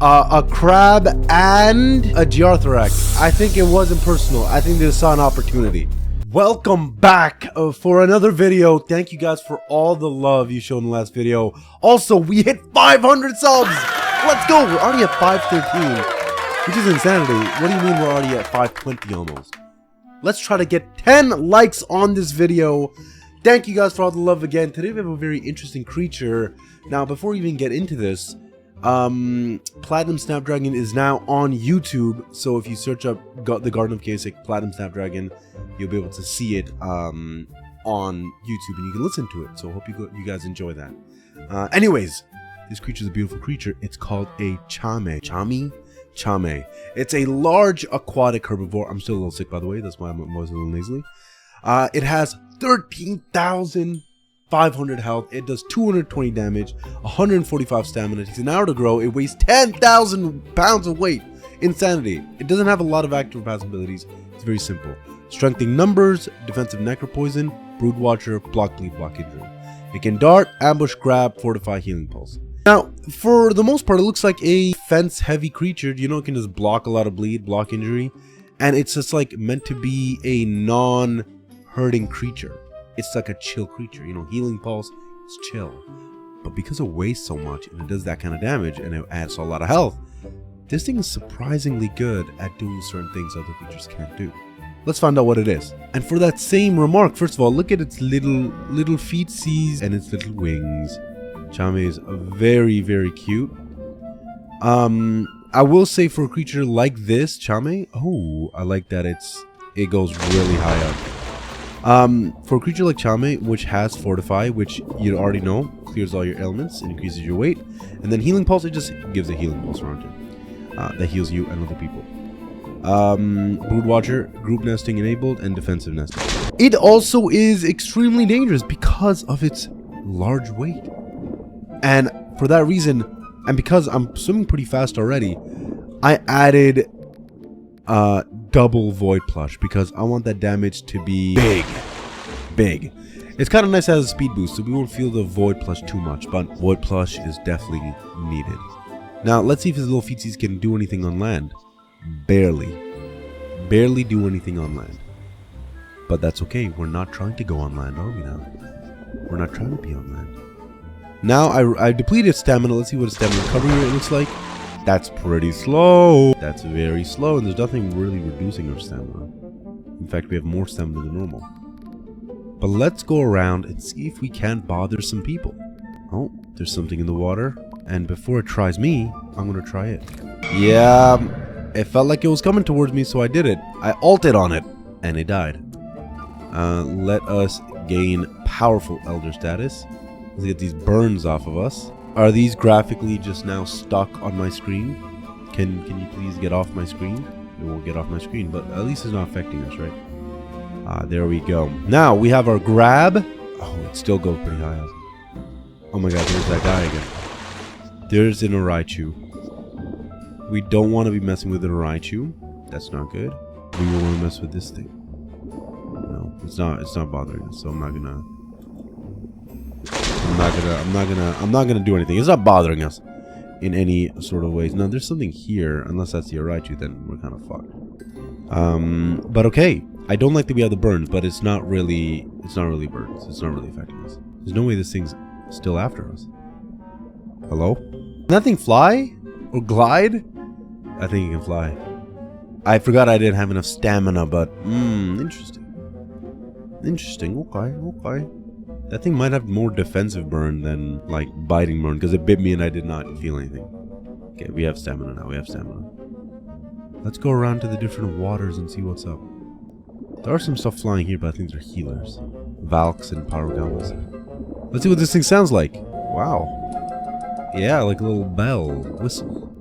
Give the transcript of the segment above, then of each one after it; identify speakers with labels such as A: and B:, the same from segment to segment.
A: a crab, and a Gearthrax. I think it wasn't personal. I think they saw an opportunity. Welcome back for another video. Thank you guys for all the love you showed in the last video. Also, we hit 500 subs. Let's go. We're already at 513, which is insanity. What do you mean we're already at 520 almost? Let's try to get 10 likes on this video. Thank you guys for all the love again. Today we have a very interesting creature. Now, before we even get into this, Platinum Snapdragon is now on YouTube. So if you search up the Garden of Kasich Platinum Snapdragon, you'll be able to see it on YouTube, and you can listen to it. So I hope you guys enjoy that. Anyways, this creature is a beautiful creature. It's called a Chamei. Chamei. It's a large aquatic herbivore. I'm still a little sick, by the way. That's why I'm always a little nasally. It has 13,500 health. It does 220 damage, 145 stamina. It takes an hour to grow. It weighs 10,000 pounds of weight. Insanity. It doesn't have a lot of active passive abilities. It's very simple. Strengthening numbers, defensive necro poison, brood watcher, block bleed, block injury. It can dart, ambush, grab, fortify, healing pulse. Now, for the most part, it looks like a fence-heavy creature. You know, it can just block a lot of bleed, block injury, and it's just like meant to be a non-hurting creature. It's like a chill creature. You know, healing pulse, it's chill. But because it weighs so much and it does that kind of damage and it adds a lot of health, this thing is surprisingly good at doing certain things other creatures can't do. Let's find out what it is. And for that same remark, first of all, look at its little feetsies and its little wings. Chamei is very, very cute. I will say for a creature like this, Chamei, oh, I like that it goes really high up. For a creature like Chamei, which has Fortify, which you already know, clears all your ailments and increases your weight, and then Healing Pulse, it just gives a healing pulse around you. That heals you and other people. Brood Watcher, Group Nesting enabled, and Defensive Nesting. It also is extremely dangerous because of its large weight. And for that reason, and because I'm swimming pretty fast already, I added double Void Plush because I want that damage to be big. It's kind of nice as a speed boost, so we won't feel the Void Plush too much, but Void Plush is definitely needed. Now, let's see if his little feetsies can do anything on land. Barely do anything on land. But that's okay, we're not trying to go on land, are we now? We're not trying to be on land. Now, I depleted stamina. Let's see what a stamina recovery rate looks like. That's pretty slow. That's very slow, and there's nothing really reducing our stamina. In fact, we have more stamina than normal. But let's go around and see if we can't bother some people. Oh, there's something in the water. And before it tries me, I'm going to try it. Yeah, it felt like it was coming towards me, so I did it. I ulted on it, and it died. Let us gain powerful Elder status. Let's get these burns off of us. Are these graphically just now stuck on my screen? Can you please get off my screen? It won't get off my screen, but at least it's not affecting us, right? There we go. Now we have our grab. Oh, it still goes pretty high. Oh my god, there's that guy again. There's an Oraichu. We don't want to be messing with an Oraichu. That's not good. We will want to mess with this thing. No, it's not bothering us, so I'm not gonna do anything. It's not bothering us in any sort of ways. Now there's something here, unless that's the Oraichu, then we're kind of fucked. But okay. I don't like that we have the burns, but it's not really burns. It's not really affecting us. There's no way this thing's still after us. Hello? Can that thing fly? Or glide? I think it can fly. I forgot I didn't have enough stamina, but interesting. Interesting. Okay. That thing might have more defensive burn than like biting burn because it bit me and I did not feel anything. Okay, we have stamina now. Let's go around to the different waters and see what's up. There are some stuff flying here, but I think they're healers. Valks and Paragammas. Let's see what this thing sounds like. Wow. Yeah, like a little bell. Whistle.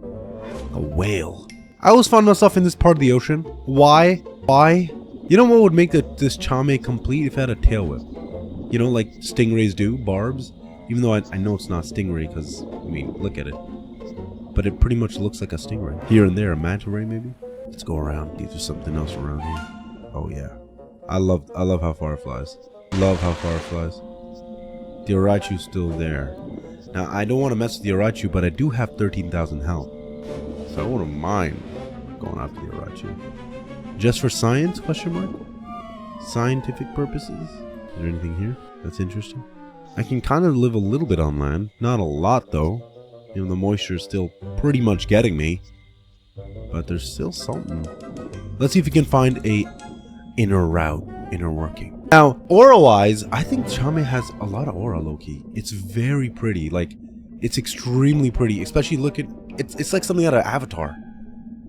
A: A whale. I always found myself in this part of the ocean. Why? You know what would make this Chamei complete if it had a tail whip? You know, like stingrays do, barbs. Even though I know it's not stingray, because, I mean, look at it. But it pretty much looks like a stingray. Here and there, a manta ray maybe? Let's go around. See if there's something else around here. Oh yeah. I love how far it flies. Love how far it flies. The Oraichu's still there. Now, I don't want to mess with the Oraichu, but I do have 13,000 health. so I wouldn't mind going after the Arachi. Just for science, question mark? Scientific purposes? Is there anything here that's interesting? I can kind of live a little bit on land. Not a lot, though. You know, the moisture is still pretty much getting me. But there's still something. Let's see if we can find a inner route, inner working. Now, aura-wise, I think Chamei has a lot of aura, low-key. It's very pretty. Like, it's extremely pretty. Especially look at... It's like something out of Avatar.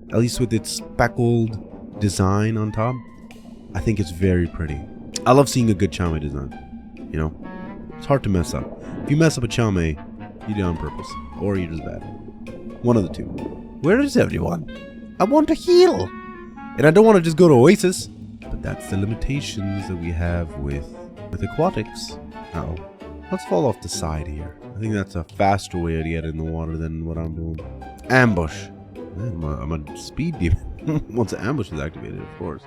A: At least with its speckled design on top. I think it's very pretty. I love seeing a good Chamei design. You know? It's hard to mess up. If you mess up a Chamei, you do it on purpose. Or you're just bad. One of the two. Where is everyone? I want to heal! And I don't want to just go to Oasis. But that's the limitations that we have with aquatics. Uh-oh. Let's fall off the side here. I think that's a faster way to get in the water than what I'm doing. Ambush. Man, I'm a speed demon. Once the ambush is activated, of course.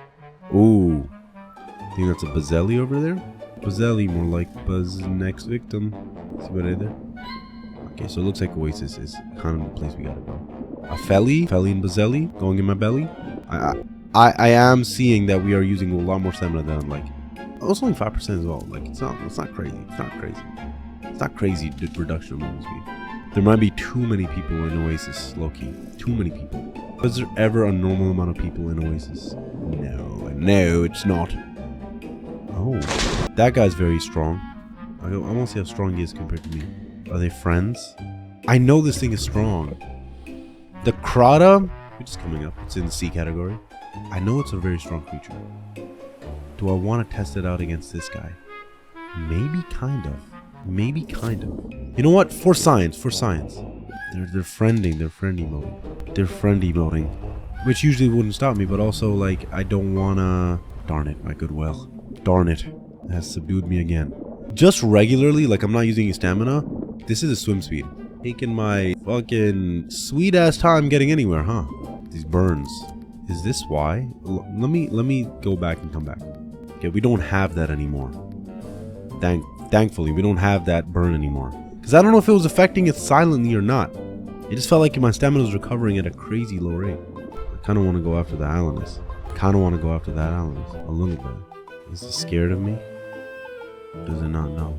A: Ooh. I think that's a Bazzelli over there. Bazzelli, more like Buzz next victim. See what I did there? Okay, so it looks like Oasis is kind of the place we gotta go. A Felly and Bazzelli going in my belly. I am seeing that we are using a lot more stamina than like. Oh, it's only 5% as well. Like it's not crazy. It's not crazy. It's not crazy reduction of movement speed. There might be too many people in Oasis, low-key. Too many people. Was there ever a normal amount of people in Oasis? No, it's not. Oh, that guy's very strong. I want to see how strong he is compared to me. Are they friends? I know this thing is strong. The Krata, which is coming up, it's in the C category. I know it's a very strong creature. Do I want to test it out against this guy? Maybe kind of. Maybe kind of. You know what? For science. They're friend emoting. They're friend emoting. Which usually wouldn't stop me, but also like I don't wanna. Darn it, my good will. Darn it. It has subdued me again. Just regularly, like I'm not using any stamina. This is a swim speed. Taking my fucking sweet ass time getting anywhere, huh? These burns. Is this why? Let me go back and come back. Okay, we don't have that anymore. Thankfully, we don't have that burn anymore. Because I don't know if it was affecting it silently or not. It just felt like my stamina was recovering at a crazy low rate. I kind of want to go after the Alanus. A little bit. Is it scared of me? Does it not know?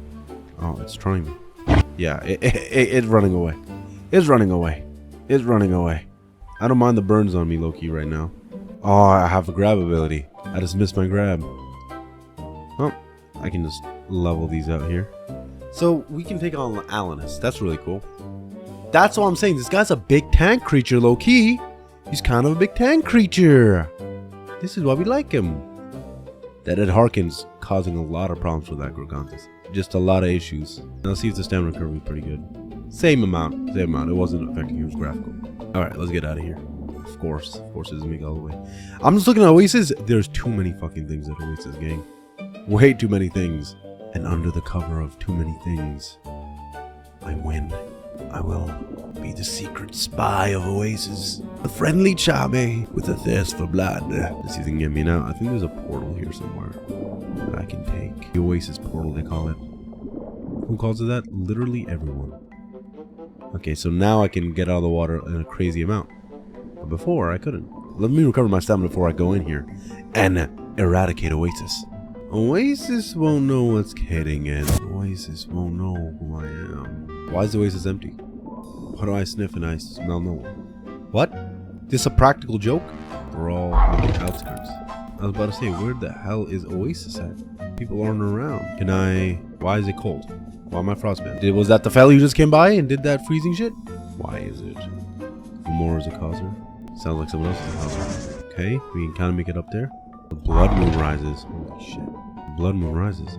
A: Oh, it's trying me. Yeah, it's running away. It's running away. I don't mind the burns on me, low-key, right now. Oh, I have a grab ability. I just missed my grab. Oh, I can just level these out here. So we can take on Alanus. That's really cool. That's what I'm saying. This guy's a big tank creature, low-key. He's kind of a big tank creature. This is why we like him. That Ed Harkin's causing a lot of problems with that Gorgonthus. Just a lot of issues. Now let's see if the stamina curve is pretty good. Same amount. It wasn't affecting his graphical. Alright, let's get out of here. Of course it doesn't make it all the way. I'm just looking at Oasis. There's too many fucking things at Oasis, gang. Way too many things. And under the cover of too many things, I win. I will be the secret spy of Oasis. A friendly Chamei with a thirst for blood. Let's see if they can get me now. I think there's a portal here somewhere that I can take. The Oasis portal, they call it. Who calls it that? Literally everyone. Okay, so now I can get out of the water in a crazy amount. But before, I couldn't. Let me recover my stamina before I go in here and eradicate Oasis. Oasis won't know what's heading in. Oasis won't know who I am. Why is the Oasis empty? Why do I sniff and I smell no one? What? This a practical joke? We're all on the outskirts. I was about to say, where the hell is Oasis at? People aren't around. Can I... Why is it cold? Why am I frostbitten? Was that the fella who just came by and did that freezing shit? Why is it? More is a causer. Sounds like someone else is a causer. Okay, we can kind of make it up there. The blood moon rises. Holy shit. The blood moon rises.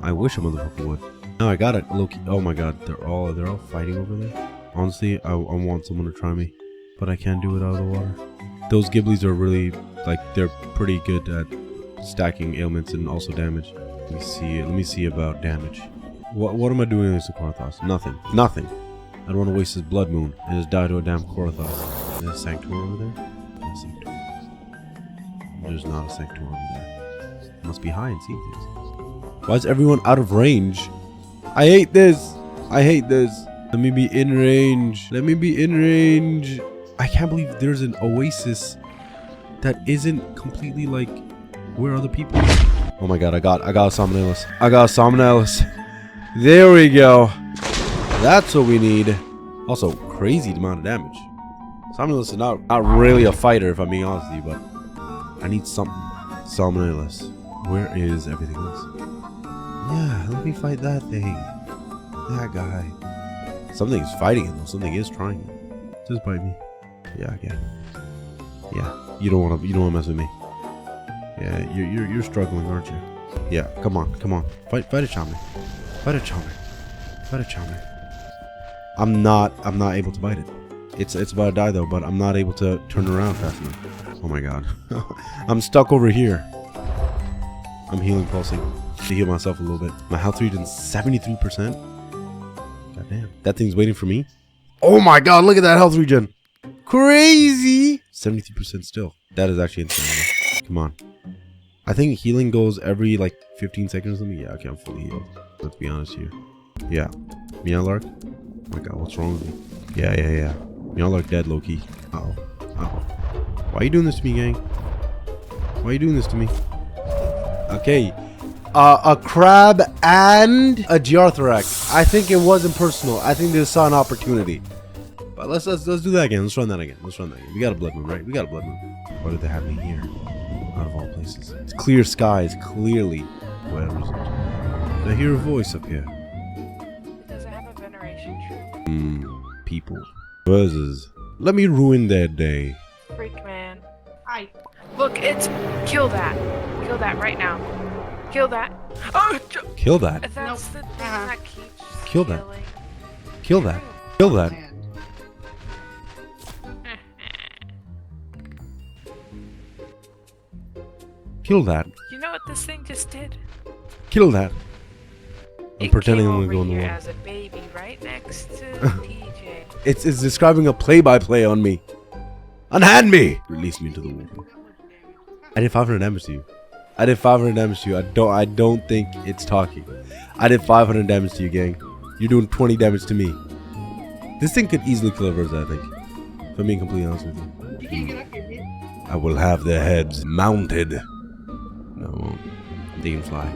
A: I wish a motherfucker would. No, I got it. Look. Oh my god, they're all fighting over there. Honestly, I want someone to try me, but I can't do it out of the water. Those Ghiblies are really like they're pretty good at stacking ailments and also damage. Let me see about damage. What am I doing against the Korthos? Nothing. I don't want to waste his blood moon and just die to a damn Korthos. Is there a Sanctuary over there? No Sanctuary. There's not a Sanctuary over there. It must be high and see things. Why is everyone out of range? I hate this. Let me be in range. I can't believe there's an Oasis that isn't completely like where other people are. Oh my god, I got a Somnolus. I got a Somnolus. There we go. That's what we need. Also, crazy amount of damage. Somnolus is not really a fighter, if I'm being honest with you, but I need something. Somnolus. Where is everything else? Yeah, let me fight that thing. That guy. Something is fighting it though. Something is trying it. Just bite me. Yeah, again. Yeah. You don't want to mess with me. Yeah, you're struggling, aren't you? Yeah, come on. Fight a Chamei. Fight a Chamei. I'm not able to bite it. It's about to die though, but I'm not able to turn around fast enough. Oh my god. I'm stuck over here. I'm healing pulsing to heal myself a little bit. My health regen is 73%. God damn. That thing's waiting for me. Oh my god, look at that health regen. Crazy. 73% still. That is actually insane. Come on. I think healing goes every like 15 seconds or something. Yeah, okay, I'm fully healed. Let's be honest here. Yeah. Meowlark? Oh my god, what's wrong with me? Yeah. Meowlark dead, low-key. Uh-oh. Why are you doing this to me, gang? Why are you doing this to me? Okay. A crab and a Gearthrax. I think it wasn't personal. I think they saw an opportunity. But let's do that again. Let's run that again. We got a blood moon, right? We got a blood moon. Why did they have me here? Out of all places. It's clear skies, clearly. Where is it? Did I hear a voice up here?
B: Does it have a veneration tree?
A: People. Buzzes. Let me ruin their day.
B: Freak man. Hi. Look, it's kill that. Kill that right now. Kill that. Oh,
A: kill that.
B: That's the thing that keeps
A: kill that.
B: killing.
A: Kill that. Kill that. Kill that.
B: You know what this thing just did?
A: Kill that. I'm pretending I'm gonna go in the
B: water.
A: water.
B: As a baby, right next to TJ.
A: It's describing a play-by-play on me. Unhand me! Release me into the water. I did 500 damage to you. I don't think it's talking. I did 500 damage to you, gang. You're doing 20 damage to me. This thing could easily kill a Versa, I think. If I'm being completely honest with you. I will have their heads mounted. No, they can fly.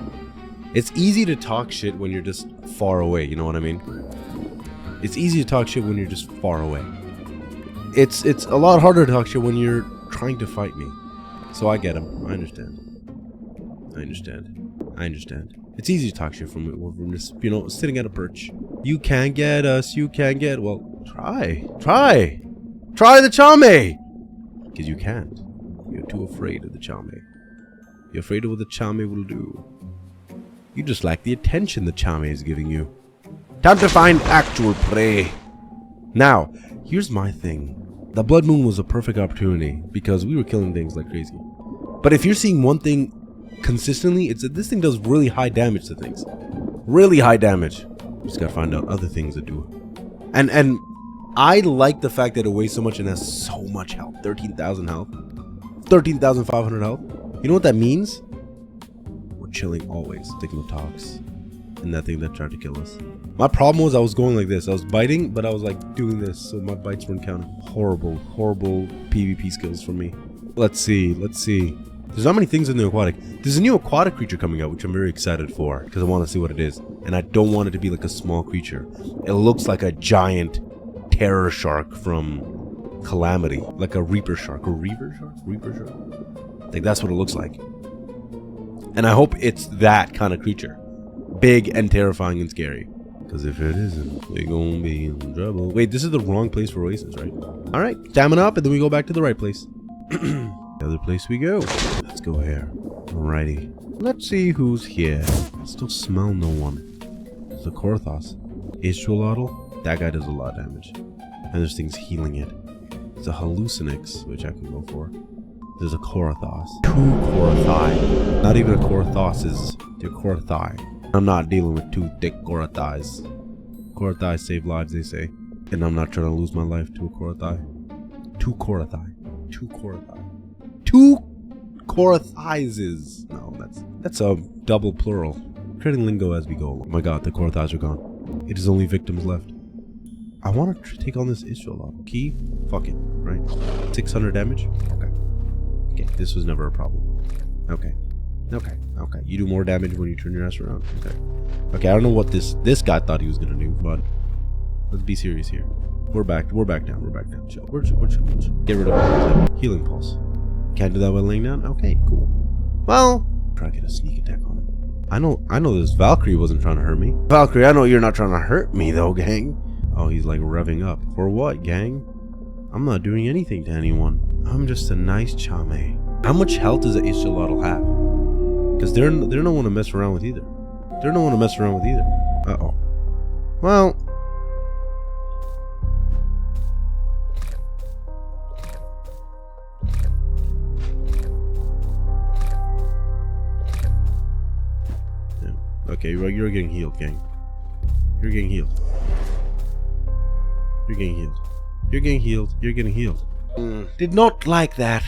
A: It's easy to talk shit when you're just far away, you know what I mean? It's easy to talk shit when you're just far away. It's a lot harder to talk shit when you're trying to fight me. So I get him. I understand. It's easy to talk shit from just, you know, sitting at a perch. You can't get us. You can't get. Well, try the Chamei. Because you can't. You're too afraid of the Chamei. You're afraid of what the Chamei will do. You just lack the attention the Chamei is giving you. Time to find actual prey. Now, here's my thing. The Blood Moon was a perfect opportunity because we were killing things like crazy. But if you're seeing one thing consistently, it's that this thing does really high damage to things. Really high damage. Just gotta find out other things that do. And I like the fact that it weighs so much and has so much health. 13,000 health. 13,500 health. You know what that means? We're chilling always. Taking the talks. And that thing that tried to kill us. My problem was I was going like this. I was biting, but I was like doing this, so my bites weren't counting. Horrible PvP skills for me. Let's see. There's not many things in the aquatic. There's a new aquatic creature coming out, which I'm very excited for, because I want to see what it is. And I don't want it to be like a small creature. It looks like a giant terror shark from Calamity. Like a Reaper shark. Reaper shark? Like that's what it looks like. And I hope it's that kind of creature. Big and terrifying and scary. Because if it isn't, we're gonna be in trouble. Wait, this is the wrong place for Oasis, right? Alright, stamina up, and then we go back to the right place. The other place we go. Let's go here. Alrighty. Let's see who's here. I still smell no one. There's a Korthos. Astrolotl. That guy does a lot of damage. And there's things healing it. There's a Hallucinix, which I can go for. There's a Korthos. 2 Korathai. Not even a Korthos, they're Korathai. I'm not dealing with 2 thick Korathais. Korathai save lives, they say. And I'm not trying to lose my life to a Korathai. 2 Korathai. 2 Korathai. 2 Korathaises. No, that's a double plural. Creating lingo as we go. Oh my god, the Korathais are gone. It is only victims left. I want to take on this Israel. Key? Fuck it, right? 600 damage? Okay. Okay, this was never a problem. Okay. Okay. Okay. You do more damage when you turn your ass around. Okay. Okay, I don't know what this guy thought he was gonna do, but let's be serious here. We're back down. We're back down. Chill. We're chill. Get rid of it. Healing pulse. Can't do that while laying down? Okay, cool. Well, try to get a sneak attack on him. I know this Valkyrie wasn't trying to hurt me. Valkyrie, I know you're not trying to hurt me though, gang. Oh, he's like revving up. For what, gang? I'm not doing anything to anyone. I'm just a nice Chamei. How much health does an Ishtolotl have? Because they're no one to mess around with either. Uh-oh. Well. Yeah. Okay, you're getting healed, gang. You're getting healed. Did not like that.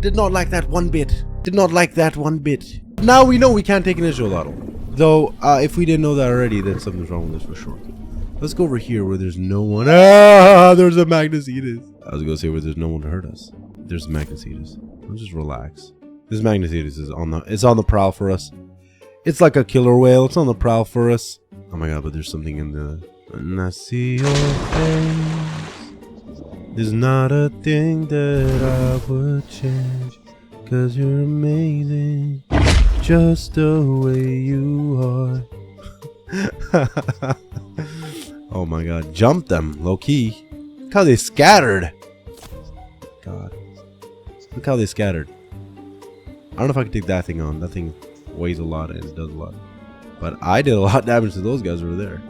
A: Did not like that one bit. Now we know we can't take an Ishtolotl. Though, if we didn't know that already, then something's wrong with this for sure. Let's go over here where there's no one. Ah, there's a Magnesetus. I was gonna say where there's no one to hurt us. There's a Magnesetus. Let's just relax. This Magnesetus is on the prowl for us. It's like a killer whale. It's on the prowl for us. Oh my god, but there's something in the... And I see your face. There's not a thing that I would change. 'Cause you're amazing. Just the way you are. Oh my god. Jump them, low key. Look how they scattered. God. Look how they scattered. I don't know if I can take that thing on. That thing weighs a lot and it does a lot. But I did a lot of damage to those guys over there.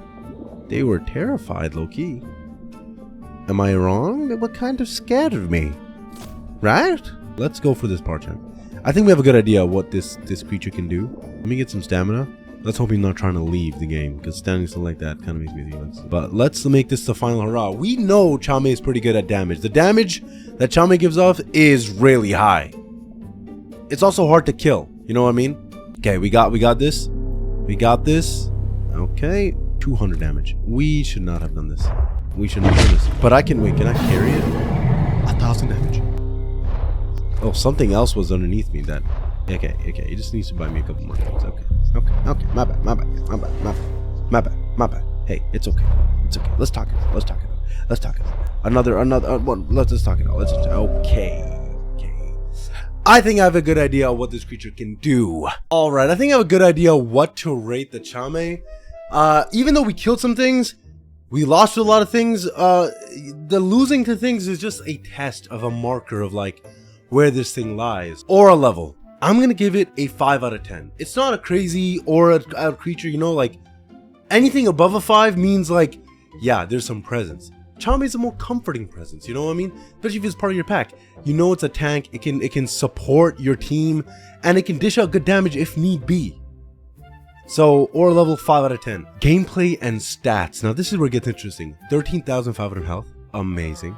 A: They were terrified, low key. Am I wrong? What kind of scattered me? Right? Let's go for this Parchamp. I think we have a good idea of what this creature can do. Let me get some stamina. Let's hope he's not trying to leave the game, because standing still like that kind of makes me think like. But let's make this the final hurrah. We know Chamei is pretty good at damage. The damage that Chamei gives off is really high. It's also hard to kill. You know what I mean? Okay, we got this. We got this. Okay, 200 damage. We should not have done this. But I can wait. Can I carry it? 1,000 damage. Oh, something else was underneath me that... Okay. It just needs to buy me a couple more things. Okay. My bad. Hey, it's okay. Let's talk it. Another one. Let's talk it out. Okay. I think I have a good idea of what this creature can do. Alright, I think I have a good idea what to rate the Chamei. Even though we killed some things, we lost to a lot of things, the losing to things is just a test of a marker of like where this thing lies. Aura level. I'm gonna give it a 5 out of 10. It's not a crazy aura creature, you know, like anything above a 5 means like, yeah, there's some presence. Chamei is a more comforting presence, you know what I mean? Especially if it's part of your pack. You know it's a tank, it can support your team, and it can dish out good damage if need be. So, aura level 5 out of 10. Gameplay and stats. Now this is where it gets interesting. 13,500 health. Amazing.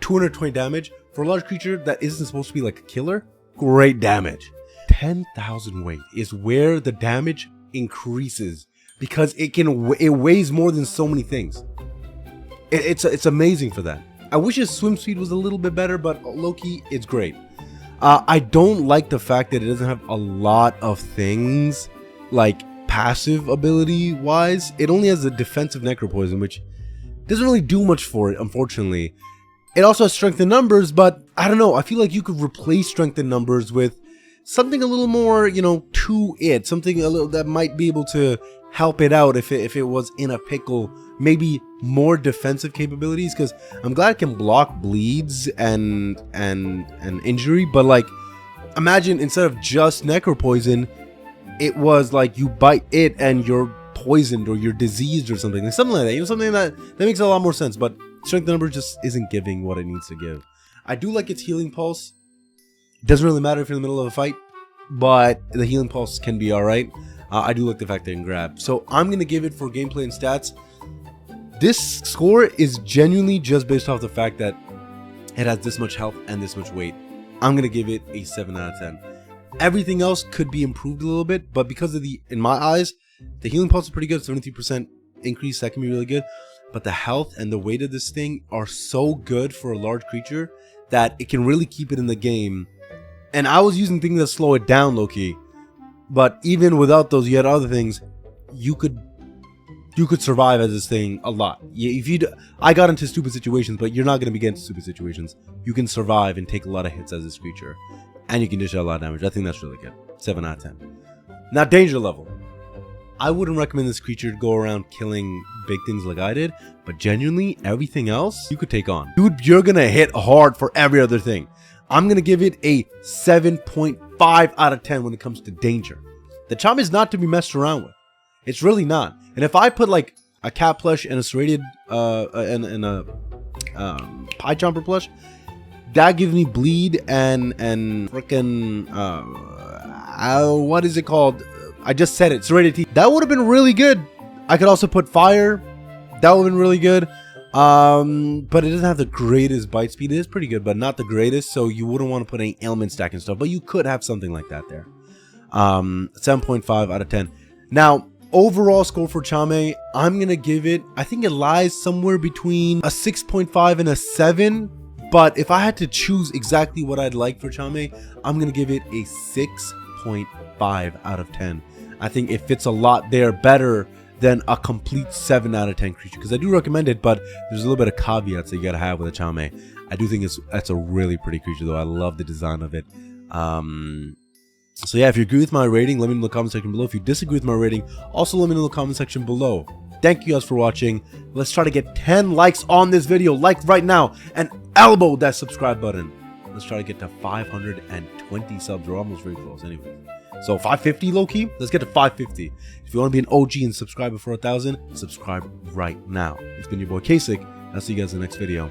A: 220 damage. For a large creature that isn't supposed to be like a killer, great damage. 10,000 weight is where the damage increases because it weighs more than so many things. It's amazing for that. I wish his swim speed was a little bit better, but low-key, it's great. I don't like the fact that it doesn't have a lot of things like passive ability wise. It only has a defensive necropoison, which doesn't really do much for it, unfortunately. It also has strength in numbers, but I don't know. I feel like you could replace strength in numbers with something a little more, you know, to it. Something a little that might be able to help it out if it was in a pickle. Maybe more defensive capabilities, because I'm glad it can block bleeds and injury. But like, imagine instead of just necropoison, it was like you bite it and you're poisoned or you're diseased or something. Like something like that. You know, something that makes a lot more sense. But strength number just isn't giving what it needs to give. I do like its healing pulse. It doesn't really matter if you're in the middle of a fight, but the healing pulse can be alright. I do like the fact that it can grab. So I'm going to give it for gameplay and stats. This score is genuinely just based off the fact that it has this much health and this much weight. I'm going to give it a 7 out of 10. Everything else could be improved a little bit, but because of in my eyes, the healing pulse is pretty good. 73% increase, that can be really good. but the health and the weight of this thing are so good for a large creature that it can really keep it in the game. And I was using things that slow it down, low-key. But even without those, you had other things. You could survive as this thing a lot. I got into stupid situations, but you're not going to be getting into stupid situations. You can survive and take a lot of hits as this creature. And you can dish out a lot of damage. I think that's really good. 7 out of 10. Now, danger level. I wouldn't recommend this creature to go around killing big things like I did, but genuinely, everything else you could take on. Dude, you're gonna hit hard for every other thing. I'm gonna give it a 7.5 out of 10 when it comes to danger. The Chamei is not to be messed around with. It's really not. And if I put like a cat plush and a serrated and a pie chomper plush, that gives me bleed and frickin' what is it called? I just said it, serrated teeth. That would have been really good. I could also put fire. That would have been really good. But it doesn't have the greatest bite speed. It is pretty good, but not the greatest. So you wouldn't want to put any ailment stack and stuff. But you could have something like that there. 7.5 out of 10. Now, overall score for Chamei, I'm going to give it, I think it lies somewhere between a 6.5 and a 7. But if I had to choose exactly what I'd like for Chamei, I'm going to give it a 6.5 out of 10. I think it fits a lot there better than a complete 7 out of 10 creature, because I do recommend it, but there's a little bit of caveats that you gotta have with a Chamei. I do think that's a really pretty creature though. I love the design of it. So yeah, if you agree with my rating, let me know in the comment section below. If you disagree with my rating, also let me know in the comment section below. Thank you guys for watching. Let's try to get 10 likes on this video. Like right now and elbow that subscribe button. Let's try to get to 520 subs. We're almost very close anyway. So 550 low-key? Let's get to 550. If you want to be an OG and subscribe before 1,000, subscribe right now. It's been your boy Kasich. I'll see you guys in the next video.